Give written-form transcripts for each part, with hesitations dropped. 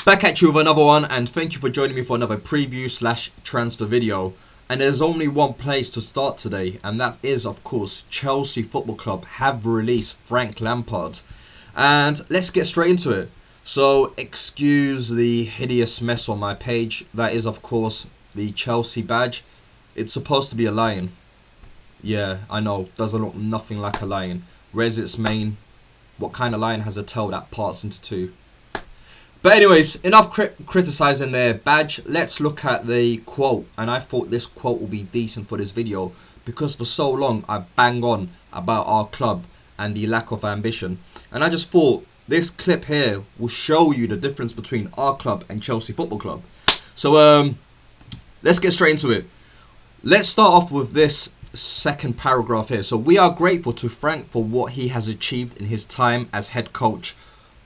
Back at you with another one, and thank you for joining me for another preview slash transfer video. And there's only one place to start today, and that is of course Chelsea Football Club have released Frank Lampard. And let's get straight into it. So excuse the hideous mess on my page. That is of course the Chelsea badge. It's supposed to be a lion. Yeah, I know, doesn't look nothing like a lion. Where's its mane? What kind of lion has a tail that parts into two? But anyways, enough criticising their badge. Let's look at the quote. And I thought this quote would be decent for this video, because for so long I bang on about our club and the lack of ambition. And I just thought this clip here will show you the difference between our club and Chelsea Football Club. So let's get straight into it. Let's start off with this second paragraph here. So we are grateful to Frank for what he has achieved in his time as head coach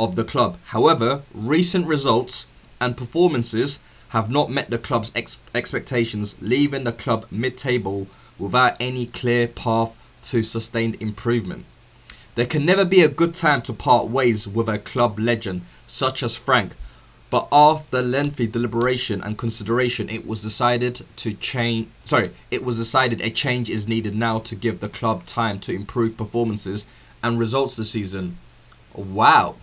of the club. However, recent results and performances have not met the club's expectations, leaving the club mid-table without any clear path to sustained improvement. There can never be a good time to part ways with a club legend such as Frank, but after lengthy deliberation and consideration, it was decided a change is needed now to give the club time to improve performances and results this season. Wow.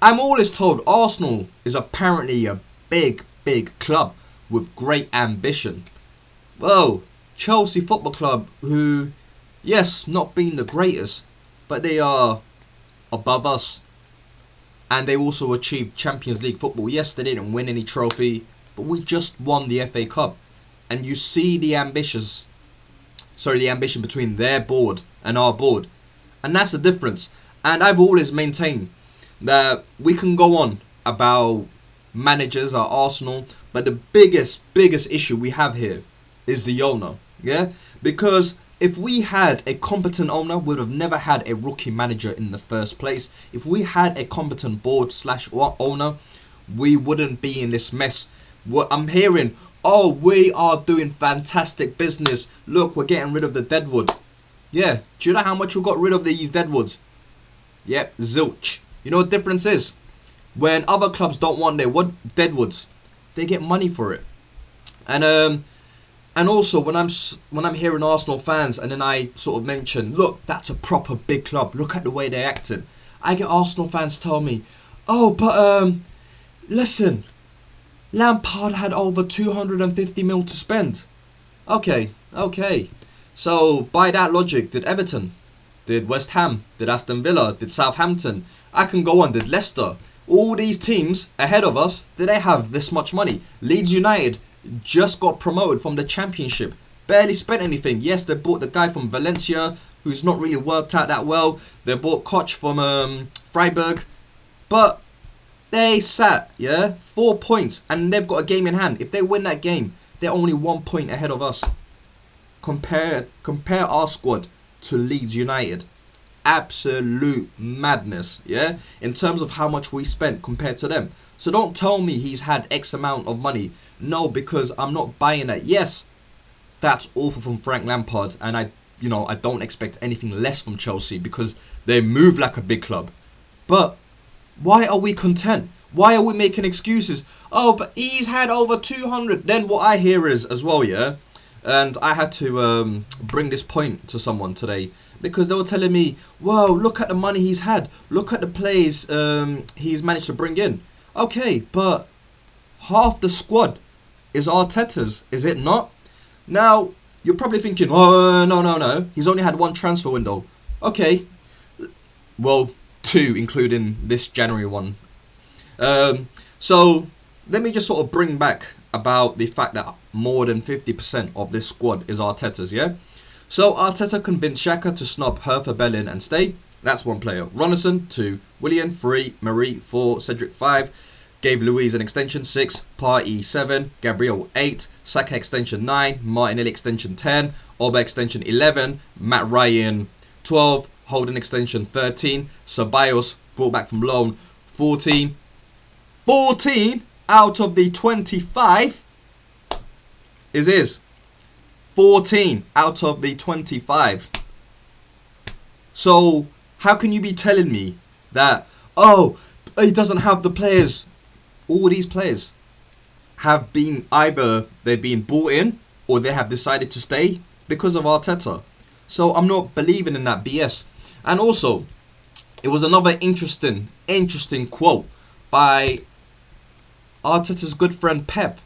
I'm always told Arsenal is apparently a big club with great ambition. Well, Chelsea Football Club, who, yes, not being the greatest, but they are above us. And they also achieved Champions League football. Yes, they didn't win any trophy, but we just won the FA Cup. And you see the ambition between their board and our board. And that's the difference. And I've always maintained that we can go on about managers at Arsenal, but the biggest issue we have here is the owner. Yeah, because if we had a competent owner, we would have never had a rookie manager in the first place. If we had a competent board slash owner, we wouldn't be in this mess. What I'm hearing, oh, we are doing fantastic business, look, we're getting rid of the deadwood. Yeah, do you know how much we got rid of these deadwoods? Yep, zilch. You know what the difference is? When other clubs don't want their deadwoods, they get money for it. And also when I'm hearing Arsenal fans, and then I sort of mention, look, that's a proper big club, look at the way they acted, I get Arsenal fans tell me, oh, but listen, Lampard had over 250 mil to spend. Okay. So by that logic, did Everton, did West Ham, did Aston Villa, did Southampton, I can go on, did Leicester, all these teams ahead of us, did they have this much money? Leeds United just got promoted from the Championship, barely spent anything. Yes, they bought the guy from Valencia, who's not really worked out that well. They bought Koch from Freiburg, but they sat 4 points, and they've got a game in hand. If they win that game, they're only 1 point ahead of us. Compare our squad to Leeds United. Absolute madness, yeah, in terms of how much we spent compared to them. So don't tell me he's had X amount of money. No, because I'm not buying that. Yes, that's awful from Frank Lampard, and I don't expect anything less from Chelsea because they move like a big club. But why are we content? Why are we making excuses? Oh, but he's had over 200. Then what I hear is as well, yeah, and I had to bring this point to someone today, because they were telling me, well, look at the money he's had, look at the players he's managed to bring in. Okay, but half the squad is Arteta's, is it not? Now, you're probably thinking, oh, no, he's only had one transfer window. Okay, well, 2, including this January one. So, let me just sort of bring back about the fact that more than 50% of this squad is Arteta's, yeah? So Arteta convinced Xhaka to snub Hertha Berlin and stay. That's one player. Ronison 2, Willian 3, Marie 4, Cedric 5, gave Luiz an extension 6, Partey 7, Gabriel 8, Saka extension 9, Martinelli extension 10, Oba extension 11, Matt Ryan 12, Holden extension 13, Ceballos brought back from loan 14. 14 out of the 25 is his. 14 out of the 25. So how can you be telling me that, oh, he doesn't have the players? all these players have been either they've been bought in or they have decided to stay because of Arteta. So I'm not believing in that BS. And also, it was another interesting quote by Arteta's good friend Pep,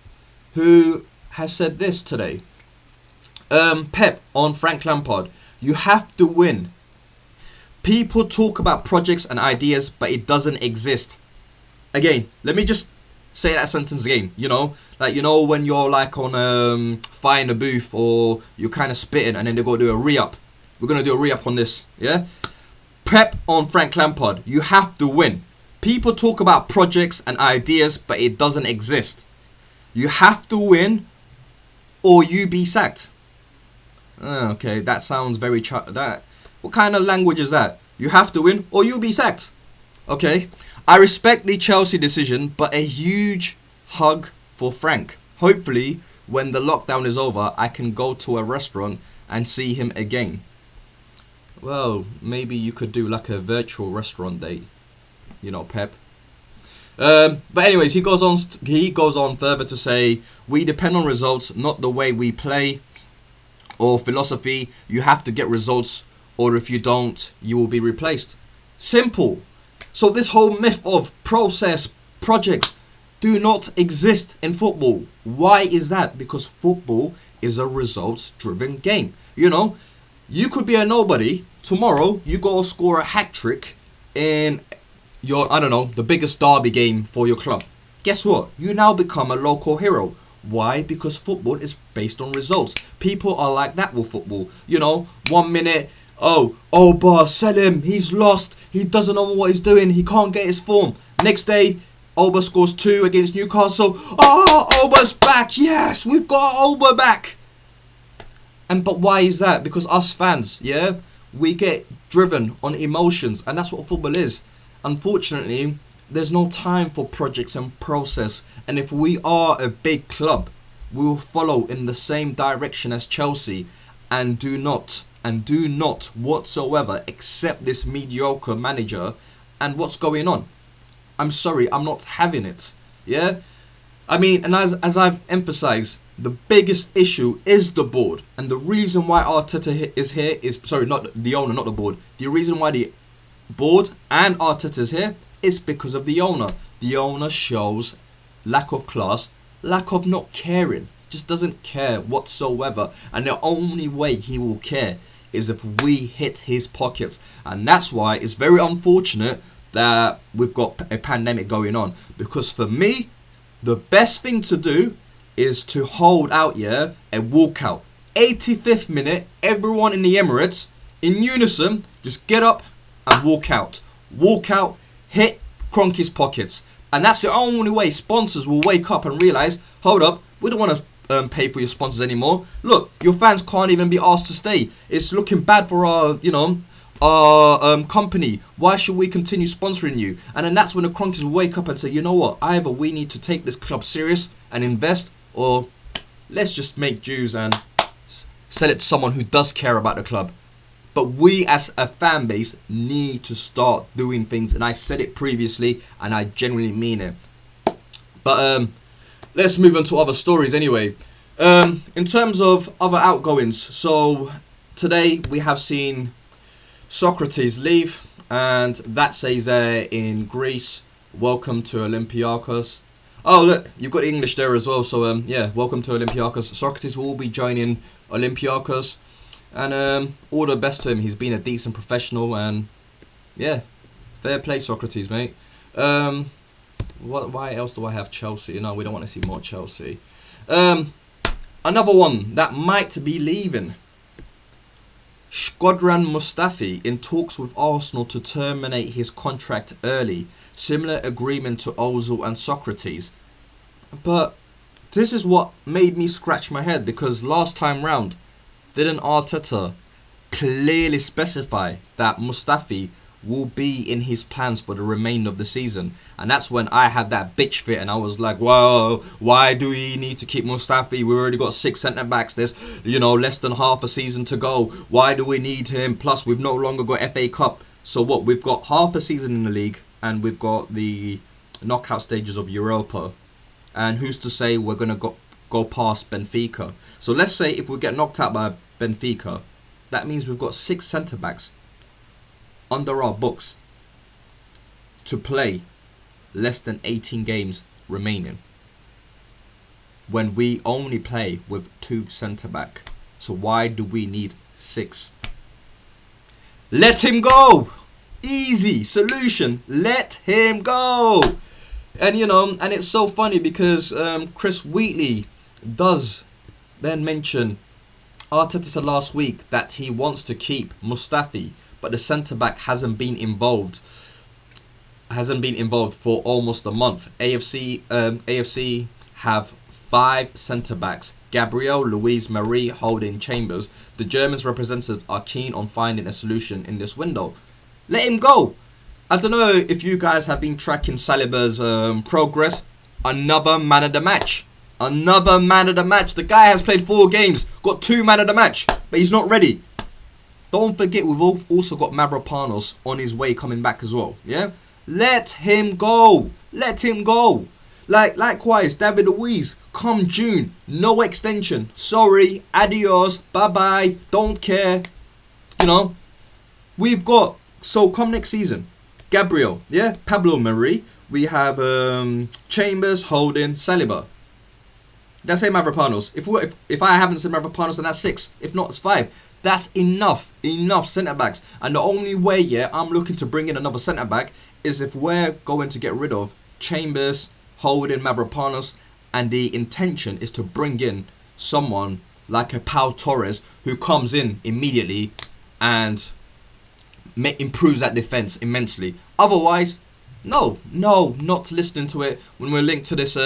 who has said this today. Pep on Frank Lampard: you have to win. People talk about projects and ideas, but it doesn't exist. Again, let me just say that sentence again. You know, like, you know, when you're like on Fire in the Booth, or you're kind of spitting and then they go do a re-up. We're going to do a re-up on this, yeah? Pep on Frank Lampard: you have to win. People talk about projects and ideas, but it doesn't exist. You have to win or you be sacked. Okay, that sounds very... what kind of language is that? You have to win or you'll be sacked. Okay, I respect the Chelsea decision, but a huge hug for Frank. Hopefully, when the lockdown is over, I can go to a restaurant and see him again. Well, maybe you could do like a virtual restaurant date, you know, Pep. But anyways, he goes on further to say, we depend on results, not the way we play or philosophy. You have to get results, or if you don't, you will be replaced. Simple. So this whole myth of process, projects, do not exist in football. Why is that? Because football is a results-driven game. You know, you could be a nobody. Tomorrow, you go score a hat-trick in your, I don't know, the biggest derby game for your club. Guess what? You now become a local hero. Why? Because football is based on results. People are like that with football. You know, 1 minute, Oba, sell him, he's lost, he doesn't know what he's doing, he can't get his form. Next day, Oba scores 2 against Newcastle. Oh, Oba's back, yes, we've got Oba back. But why is that? Because us fans, yeah, we get driven on emotions, and that's what football is. Unfortunately, there's no time for projects and process, and if we are a big club, we will follow in the same direction as Chelsea, and do not whatsoever accept this mediocre manager and what's going on. I'm sorry, I'm not having it. Yeah, I mean, and as I've emphasized, the biggest issue is the board, and the reason why Arteta is here is, sorry, not the owner, not the board. The reason why the board and Arteta is here is because of the owner. The owner shows lack of class, lack of not caring, just doesn't care whatsoever, and the only way he will care is if we hit his pockets. And that's why it's very unfortunate that we've got a pandemic going on, because for me, the best thing to do is to hold out, yeah, a walkout. 85th minute, everyone in the Emirates, in unison, just get up and walk out. Walk out, hit Kroenke's pockets. And that's the only way sponsors will wake up and realise, hold up, we don't want to pay for your sponsors anymore. Look, your fans can't even be asked to stay. It's looking bad for our, you know, our company. Why should we continue sponsoring you? And then that's when the Kroenkes will wake up and say, you know what, either we need to take this club serious and invest, or let's just make dues and sell it to someone who does care about the club. But we as a fan base need to start doing things, and I've said it previously and I genuinely mean it. But let's move on to other stories anyway. In terms of other outgoings, so today we have seen Socrates leave, and that says there in Greece, welcome to Olympiacos. Oh look, you've got English there as well, so yeah, welcome to Olympiacos. Socrates will be joining Olympiacos, and all the best to him. He's been a decent professional, and yeah, fair play Socrates, mate. Why else do I have Chelsea? No, we don't want to see more Chelsea. Another one that might be leaving, Shkodran Mustafi in talks with Arsenal to terminate his contract early. Similar agreement to Ozil and Socrates. But this is what made me scratch my head, because last time round, didn't Arteta clearly specify that Mustafi will be in his plans for the remainder of the season? And that's when I had that bitch fit, and I was like, well, why do we need to keep Mustafi? We've already got 6 centre backs. There's, you know, less than half a season to go. Why do we need him? Plus, we've no longer got FA Cup. So what? We've got half a season in the league, and we've got the knockout stages of Europa, and who's to say we're gonna go past Benfica? So let's say if we get knocked out by Benfica, that means we've got 6 centre backs under our books to play less than 18 games remaining, when we only play with 2 centre back. So why do we need 6? Let him go. Easy solution. Let him go. And you know, and it's so funny because Chris Wheatley does then mention Arteta said last week that he wants to keep Mustafi, but the centre back hasn't been involved for almost a month. AFC have 5 centre backs: Gabriel, Luis, Marie, Holding, Chambers. The Germans representatives are keen on finding a solution in this window. Let him go. I don't know if you guys have been tracking Saliba's progress. Another man of the match. Another man of the match. The guy has played 4 games, got 2 man of the match, but he's not ready. Don't forget, we've also got Mavropanos on his way coming back as well. Yeah, let him go. Let him go. Likewise, David Luiz, come June, no extension. Sorry, adios, bye bye. Don't care. You know, we've got, so come next season, Gabriel, yeah, Pablo Marie. We have Chambers, Holding, Saliba. Did I say Mavropanos? If I haven't said Mavropanos, then that's 6. If not, it's 5. That's enough centre backs. And the only way, yeah, I'm looking to bring in another centre back is if we're going to get rid of Chambers, Holding, Mavropanos, and the intention is to bring in someone like a Pau Torres who comes in immediately and improves that defence immensely. Otherwise, no, not listening to it when we're linked to this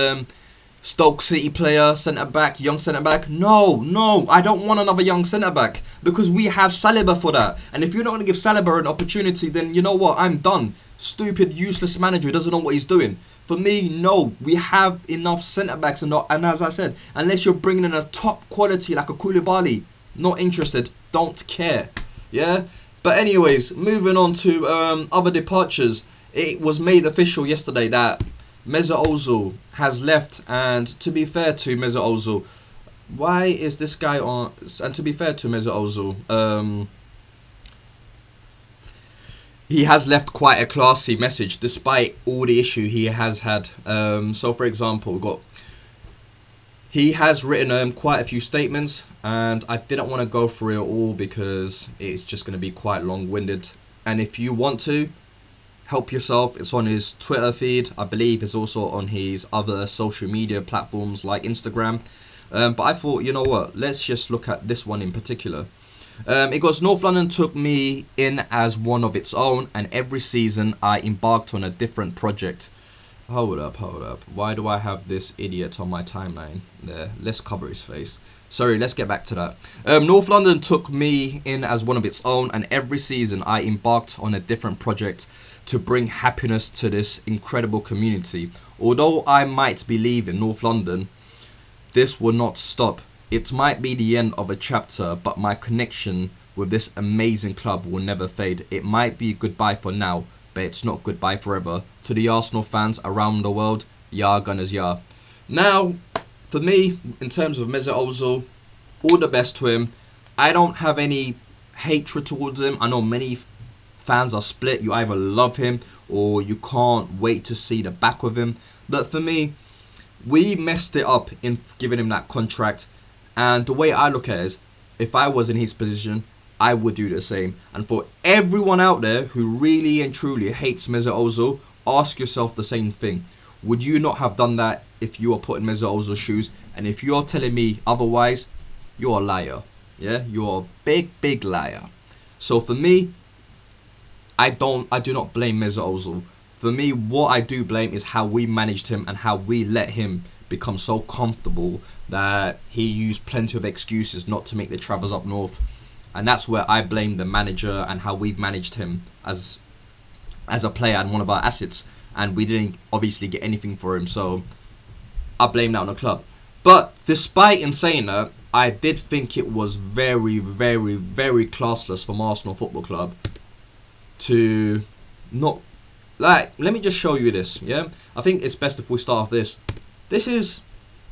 Stoke City player, centre back, young centre back. No, I don't want another young centre back because we have Saliba for that. And if you're not going to give Saliba an opportunity, then you know what? I'm done. Stupid, useless manager who doesn't know what he's doing. For me, no, we have enough centre backs, and as I said, unless you're bringing in a top quality like a Koulibaly, not interested, don't care. Yeah. But anyways, moving on to other departures. It was made official yesterday that Mesut Ozil has left, and to be fair to Mesut Ozil, why is this guy on? And to be fair to Mesut Ozil, he has left quite a classy message despite all the issue he has had. So, for example, he has written quite a few statements, and I didn't want to go through it all because it's just going to be quite long-winded. And if you want to help yourself, it's on his Twitter feed. I believe it's also on his other social media platforms like Instagram. But I thought, you know what, let's just look at this one in particular. It goes, North London took me in as one of its own, and every season I embarked on a different project. Hold up. Why do I have this idiot on my timeline? There, let's cover his face. Sorry, let's get back to that. North London took me in as one of its own, and every season I embarked on a different project to bring happiness to this incredible community. Although I might be leaving North London, this will not stop. It might be the end of a chapter, but my connection with this amazing club will never fade. It might be goodbye for now, but it's not goodbye forever. To the Arsenal fans around the world, Ya Gunners Ya. Now, for me, in terms of Mesut Ozil, all the best to him. I don't have any hatred towards him. I know many fans are split. You either love him or you can't wait to see the back of him. But for me, we messed it up in giving him that contract. And the way I look at it is, if I was in his position, I would do the same. And for everyone out there who really and truly hates Mesut Ozil, ask yourself the same thing. Would you not have done that if you were put in Mesut Ozil's shoes? And if you're telling me otherwise, you're a liar. Yeah, you're a big liar. So for me, I do not blame Mesut Ozil. For me, what I do blame is how we managed him and how we let him become so comfortable that he used plenty of excuses not to make the travels up north. And that's where I blame the manager and how we've managed him as a player and one of our assets. And we didn't obviously get anything for him, so I blame that on the club. But despite in saying that, I did think it was very classless from Arsenal Football Club to not Like, let me just show you this, yeah? I think it's best if we start off this. This is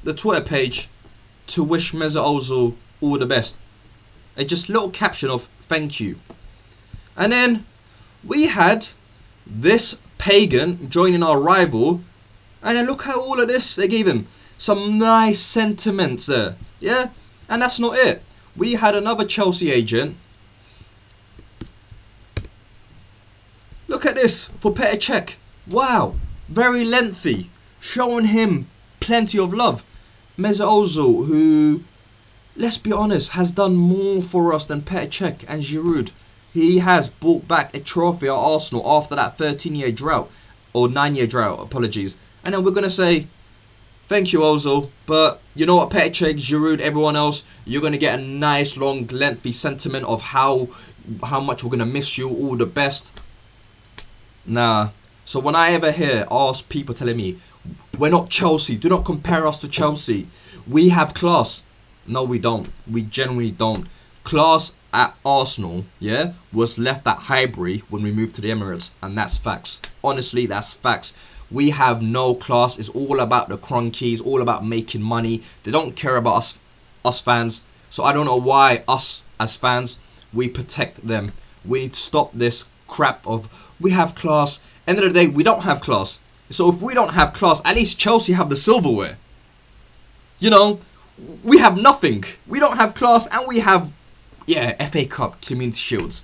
the Twitter page to wish Mesut Ozil all the best. A just little caption of thank you. And then we had this pagan joining our rival, and then look at all of this they gave him. Some nice sentiments there, yeah? And that's not it. We had another Chelsea agent. Look at this for Petr Cech. Wow, very lengthy, showing him plenty of love. Mesut Ozil, who, let's be honest, has done more for us than Petr Cech and Giroud. He has brought back a trophy at Arsenal after that 13-year drought, or 9-year drought, apologies. And then we're going to say, thank you, Ozil, but you know what, Petr Cech, Giroud, everyone else, you're going to get a nice, long, lengthy sentiment of how much we're going to miss you, all the best. Nah. So when I ever hear people telling me, we're not Chelsea, do not compare us to Chelsea, we have class. No, we don't. We genuinely don't. Class at Arsenal, yeah, was left at Highbury when we moved to the Emirates, and that's facts. Honestly, that's facts. We have no class. It's all about the crunkies, all about making money. They don't care about us fans. So I don't know why us as fans, we protect them. We need to stop this crap of we have class. End of the day, we don't have class. So if we don't have class, at least Chelsea have the silverware. You know, we have nothing. We don't have class, and we have, yeah, FA Cup, Community Shields.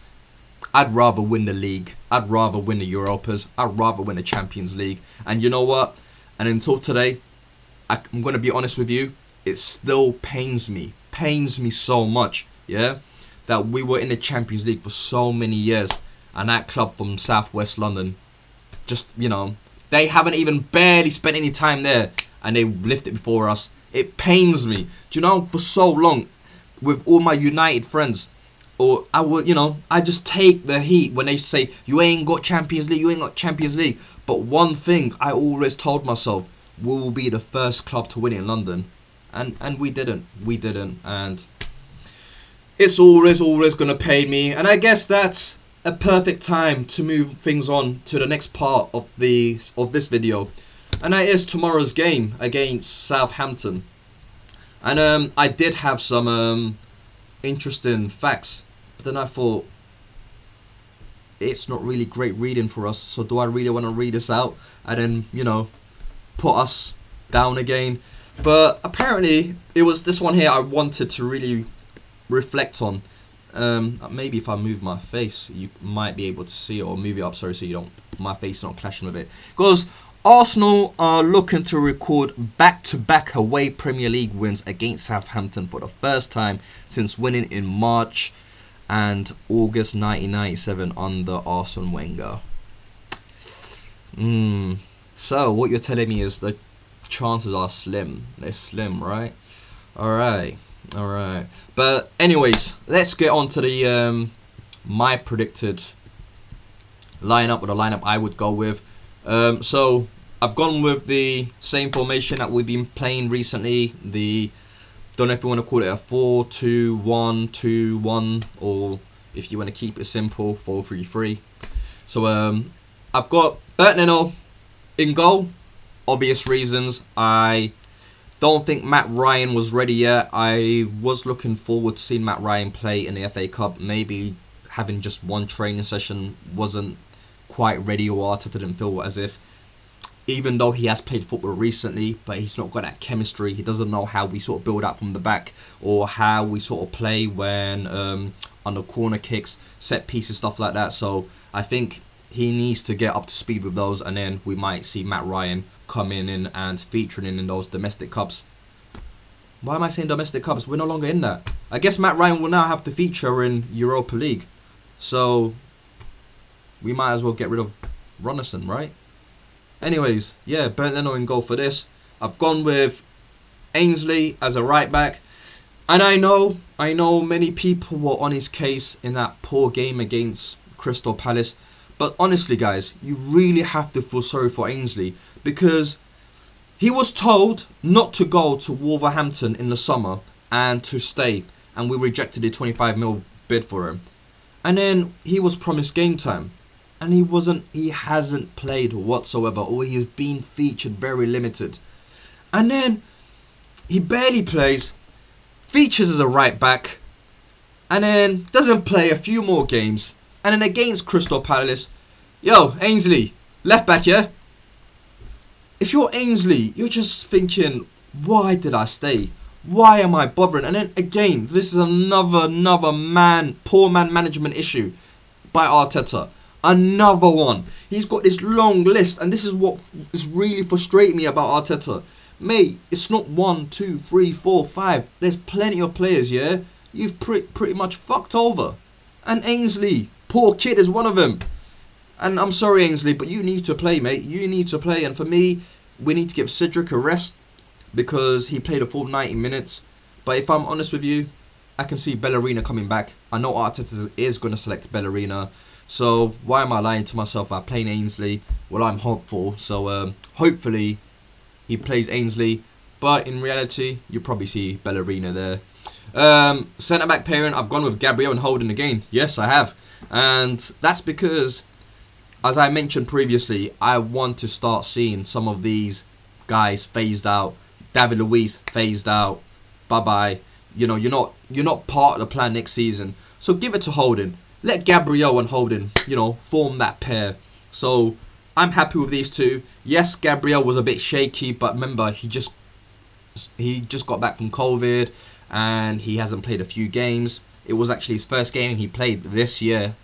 I'd rather win the league. I'd rather win the Europas. I'd rather win the Champions League. And you know what? And until today, I'm going to be honest with you, it still pains me so much, yeah, that we were in the Champions League for so many years, and that club from Southwest London, just, you know, they haven't even barely spent any time there, and they lifted before us. It pains me. Do you know, for so long, with all my United friends, or I would, you know, I just take the heat when they say, you ain't got Champions League, you ain't got Champions League. But one thing I always told myself, we will be the first club to win it in London. And we didn't. And it's always going to pain me. And I guess that's a perfect time to move things on to the next part of this video. And that is tomorrow's game against Southampton. And I did have some interesting facts, but then I thought it's not really great reading for us, so do I really want to read this out and then, you know, put us down again? But apparently it was this one here I wanted to really reflect on. Maybe if I move my face you might be able to see it, or move it up, sorry, so you don't, my face not clashing with it. Because Arsenal are looking to record back-to-back away Premier League wins against Southampton for the first time since winning in March and August 1997 under Arsene Wenger. So what you're telling me is the chances are slim. They're slim, right? Alright. But anyways, let's get on to the my predicted lineup, or the lineup I would go with. So I've gone with the same formation that we've been playing recently. Don't know if you want to call it a 4-2-1-2-1, or if you want to keep it simple, 4-3-3. So I've got Bertneno in goal, obvious reasons. I don't think Matt Ryan was ready yet. I was looking forward to seeing Matt Ryan play in the FA Cup. Maybe having just one training session wasn't quite ready, or Arteta didn't feel as if, even though he has played football recently, but he's not got that chemistry. He doesn't know how we sort of build up from the back, or how we sort of play when on the corner kicks, set pieces, stuff like that. So I think he needs to get up to speed with those, and then we might see Matt Ryan come in and featuring in those domestic cups. Why am I saying domestic cups? We're no longer in that. I guess Matt Ryan will now have to feature in Europa League, so we might as well get rid of Ronison, right? Anyways, yeah, Bertneno in goal for this. I've gone with Ainsley as a right back, and I know many people were on his case in that poor game against Crystal Palace, but honestly guys, you really have to feel sorry for Ainsley, because he was told not to go to Wolverhampton in the summer and to stay, and we rejected the 25 mil bid for him, and then he was promised game time. and he hasn't played whatsoever, or he's been featured very limited. And then he barely plays, features as a right back, and then doesn't play a few more games. And then against Crystal Palace, yo, Ainsley, left back, yeah? If you're Ainsley, you're just thinking, why did I stay? Why am I bothering? And then again, this is another poor man management issue by Arteta. Another one. He's got this long list, and this is what is really frustrating me about Arteta. Mate, it's not 1, 2, 3, 4, 5. There's plenty of players, yeah? You've pretty much fucked over. And Ainsley, poor kid, is one of them. And I'm sorry, Ainsley, but you need to play, mate. You need to play. And for me, we need to give Cedric a rest because he played a full 90 minutes. But if I'm honest with you, I can see Bellerina coming back. I know Arteta is going to select Bellerina. So why am I lying to myself about playing Ainsley? Well, I'm hopeful. So hopefully he plays Ainsley. But in reality, you'll probably see Bellerina there. Centre-back pairing, I've gone with Gabriel and Holding again. Yes, I have. And that's because, as I mentioned previously, I want to start seeing some of these guys phased out. David Luiz phased out. Bye-bye. You know, you're not part of the plan next season. So give it to Holding. Let Gabriel and Holding, form that pair. So I'm happy with these two. Yes, Gabriel was a bit shaky, but remember, he just got back from COVID and he hasn't played a few games. It was actually his first game he played this year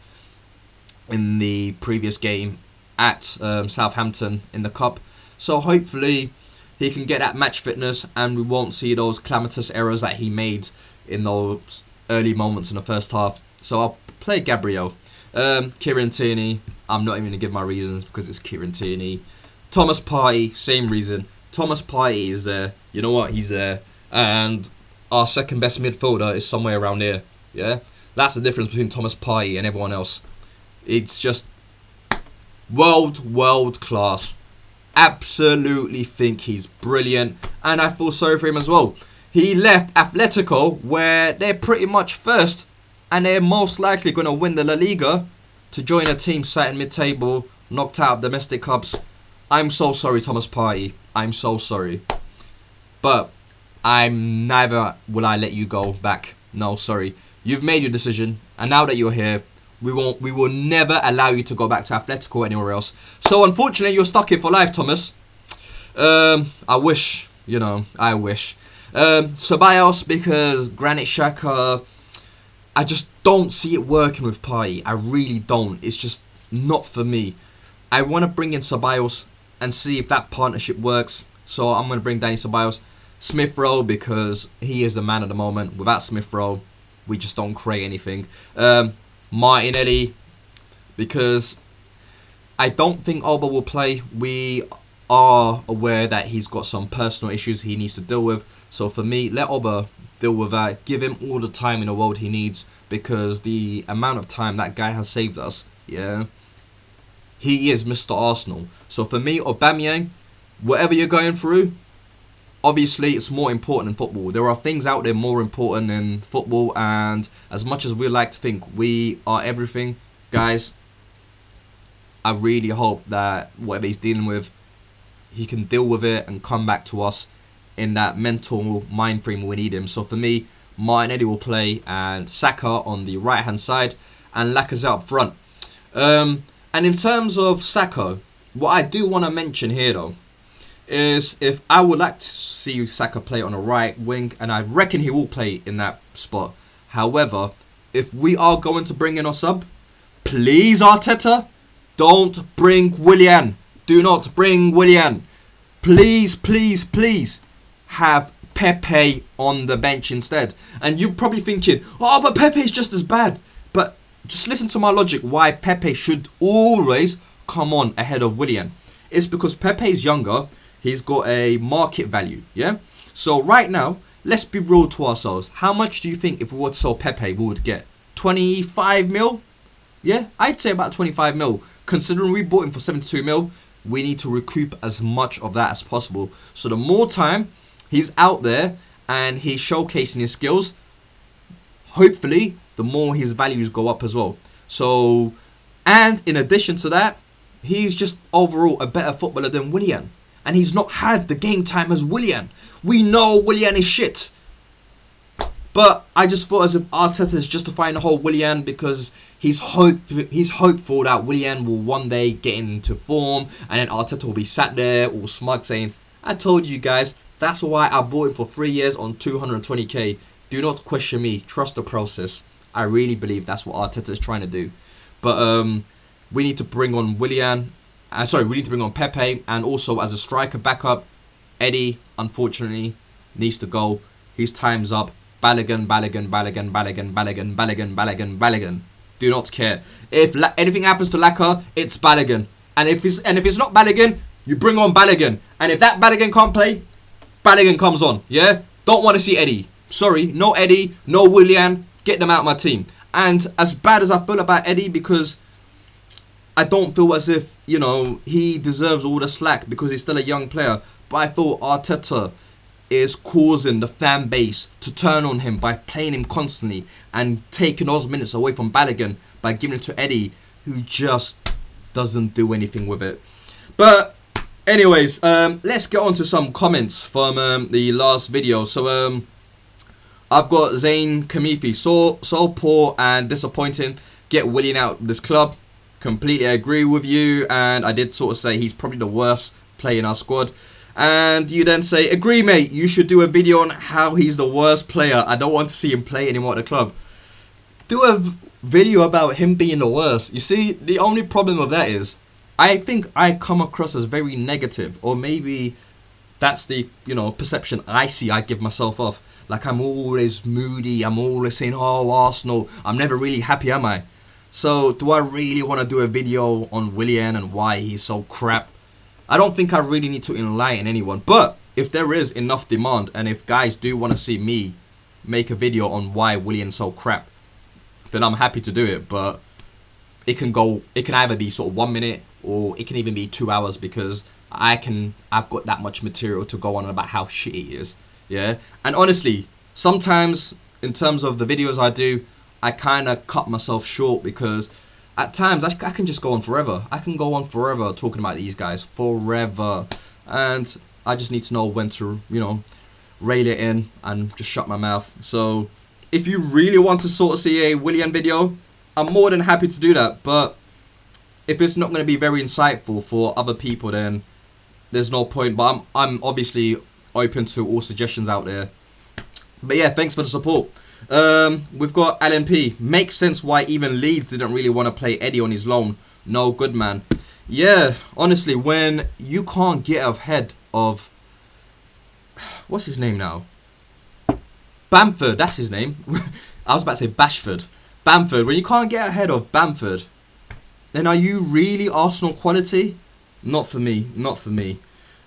in the previous game at Southampton in the Cup. So hopefully he can get that match fitness and we won't see those calamitous errors that he made in those early moments in the first half. So I'll play Gabriel. Kieran Tierney, I'm not even going to give my reasons because it's Kieran Tierney. Thomas Partey, same reason. Thomas Partey is there. You know what? He's there. And our second best midfielder is somewhere around here. Yeah? That's the difference between Thomas Partey and everyone else. It's just world class. Absolutely think he's brilliant. And I feel sorry for him as well. He left Atletico where they're pretty much first. And they're most likely going to win the La Liga to join a team sat in mid-table, knocked out of domestic cups. I'm so sorry, Thomas Partey. I'm so sorry. But neither will I let you go back. No, sorry. You've made your decision. And now that you're here, we will never allow you to go back to Atletico or anywhere else. So unfortunately, you're stuck here for life, Thomas. I wish. Ceballos, because Granit Xhaka, I just don't see it working with Partey. I really don't. It's just not for me. I want to bring in Ceballos and see if that partnership works. So I'm going to bring Danny Ceballos. Smith Rowe, because he is the man at the moment. Without Smith Rowe, we just don't create anything. Martinelli, because I don't think Alba will play. We are aware that he's got some personal issues he needs to deal with. So for me, let Alba deal with that. Give him all the time in the world he needs, because the amount of time that guy has saved us, yeah, he is Mr. Arsenal. So for me, Aubameyang, whatever you're going through, obviously it's more important than football. There are things out there more important than football, and as much as we like to think we are everything, guys, I really hope that whatever he's dealing with, he can deal with it and come back to us in that mental mind frame we need him. So for me, Martinelli will play, and Saka on the right hand side, and Lacazette up front. And in terms of Saka, what I do want to mention here though is, if I would like to see Saka play on a right wing, and I reckon he will play in that spot. However, if we are going to bring in a sub, please Arteta, don't bring Willian. Do not bring Willian. Please have Pepe on the bench instead. And you're probably thinking, oh, but Pepe is just as bad. But just listen to my logic why Pepe should always come on ahead of Willian. It's because Pepe is younger. He's got a market value, yeah? So right now, let's be real to ourselves. How much do you think if we were to sell Pepe we would get? 25 mil? Yeah, I'd say about 25 mil. Considering we bought him for 72 mil, we need to recoup as much of that as possible. So the more time he's out there and he's showcasing his skills, hopefully the more his values go up as well. So And in addition to that, he's just overall a better footballer than Willian. And he's not had the game time as Willian. We know Willian is shit. But I just thought as if Arteta is justifying the whole Willian because he's hopeful that Willian will one day get into form, and then Arteta will be sat there all smug saying, I told you guys, that's why I bought him for 3 years on 220k. Do not question me, trust the process. I really believe that's what Arteta is trying to do. But we need to bring on we need to bring on Pepe, and also as a striker backup, Eddie, unfortunately, needs to go. His time's up. Balogun. Do not care. If anything happens to Laka, it's Balogun. And if it's not Balogun, you bring on Balogun. And if that Balogun can't play, Balogun comes on. Yeah? Don't want to see Eddie. Sorry, no Eddie, no Willian. Get them out of my team. And as bad as I feel about Eddie, because I don't feel as if, you know, he deserves all the slack because he's still a young player. But I feel Arteta is causing the fan base to turn on him by playing him constantly and taking those minutes away from Balogun by giving it to Eddie, who just doesn't do anything with it. But anyways, let's get on to some comments from the last video. So I've got Zayn Kamifi, so poor and disappointing. Get Willian out of this club. Completely agree with you, and I did sort of say he's probably the worst player in our squad. And you then say, agree mate, you should do a video on how he's the worst player. I don't want to see him play anymore at the club. Do a video about him being the worst. You see, the only problem with that is, I think I come across as very negative, or maybe that's the, you know, perception I give myself off. Like I'm always moody, I'm always saying, oh Arsenal, I'm never really happy, am I? So do I really want to do a video on Willian and why he's so crap? I don't think I really need to enlighten anyone, but if there is enough demand and if guys do want to see me make a video on why Willian's so crap, then I'm happy to do it. But it can either be sort of 1 minute or it can even be 2 hours, because I've got that much material to go on about how shitty he is. Yeah, and honestly, sometimes in terms of the videos I do, I kind of cut myself short because at times I can just go on forever. I can go on forever talking about these guys, forever, and I just need to know when to, you know, rail it in and just shut my mouth. So if you really want to sort of see a Willian video, I'm more than happy to do that. But if it's not going to be very insightful for other people, then there's no point. But I'm obviously open to all suggestions out there. But yeah, thanks for the support. We've got Alan P. Makes sense why even Leeds didn't really want to play Eddie on his loan. No good, man. Yeah, honestly, when you can't get ahead of, what's his name now? Bamford, that's his name. I was about to say Bashford. Bamford. When you can't get ahead of Bamford, then are you really Arsenal quality? Not for me. Not for me.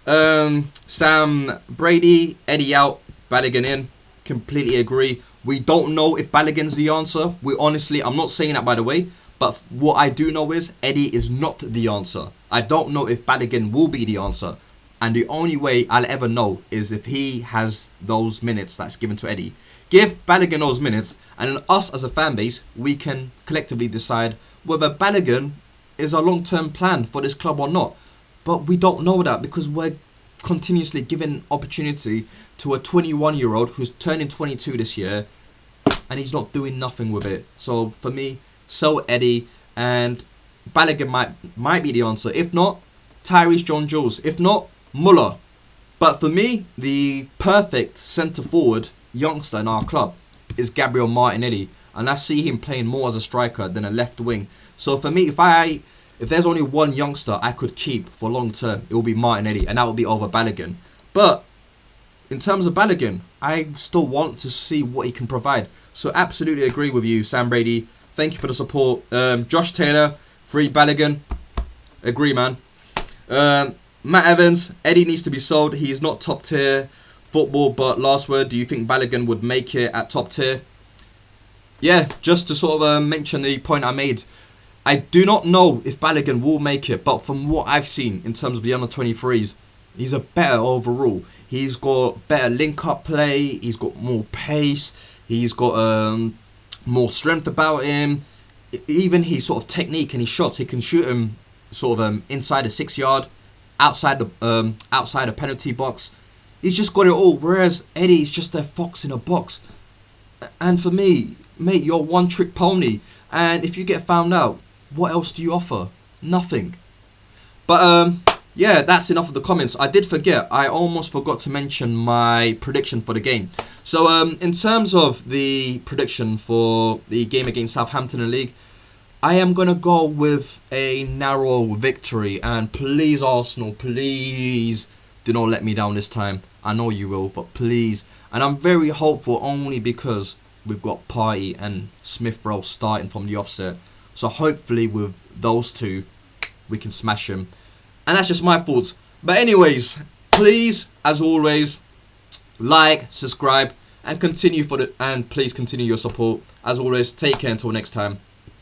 Sam Brady, Eddie out, Balogun in. Completely agree. We don't know if Balogun's the answer. I'm not saying that by the way, but what I do know is Eddie is not the answer. I don't know if Balogun will be the answer, and the only way I'll ever know is if he has those minutes that's given to Eddie. Give Balogun those minutes, and then us as a fan base, we can collectively decide whether Balogun is a long-term plan for this club or not. But we don't know that because we're continuously giving opportunity to a 21-year-old who's turning 22 this year, and he's not doing nothing with it. So for me, sell Eddie, and Balogun might be the answer. If not, Tyrese John-Jules. If not, Muller. But for me, the perfect centre forward youngster in our club is Gabriel Martinelli, and I see him playing more as a striker than a left wing. So for me, if there's only one youngster I could keep for long term, it will be Martinelli, and that will be over Balogun. But in terms of Balogun, I still want to see what he can provide. So absolutely agree with you, Sam Brady. Thank you for the support. Josh Taylor, free Balogun. Agree, man. Matt Evans, Eddie needs to be sold. He's not top tier football, but last word, do you think Balogun would make it at top tier? Yeah, just to sort of mention the point I made. I do not know if Balogun will make it, but from what I've seen in terms of the under-23s, he's a better overall. He's got better link-up play, he's got more pace, he's got more strength about him. even his sort of technique and his shots, he can shoot him sort of inside the 6 yard, outside the penalty box. He's just got it all. Whereas Eddie's just a fox in a box. And for me, mate, you're one trick pony. And if you get found out, what else do you offer? Nothing. But yeah, that's enough of the comments. I did forget. I almost forgot to mention my prediction for the game. So in terms of the prediction for the game against Southampton in the league, I am going to go with a narrow victory. And please, Arsenal, please do not let me down this time. I know you will, but please. And I'm very hopeful only because we've got Partey and Smith Rowe starting from the offset. So hopefully with those two, we can smash them. And that's just my thoughts. But anyways, please, as always, like, subscribe, and please continue your support. As always, take care until next time.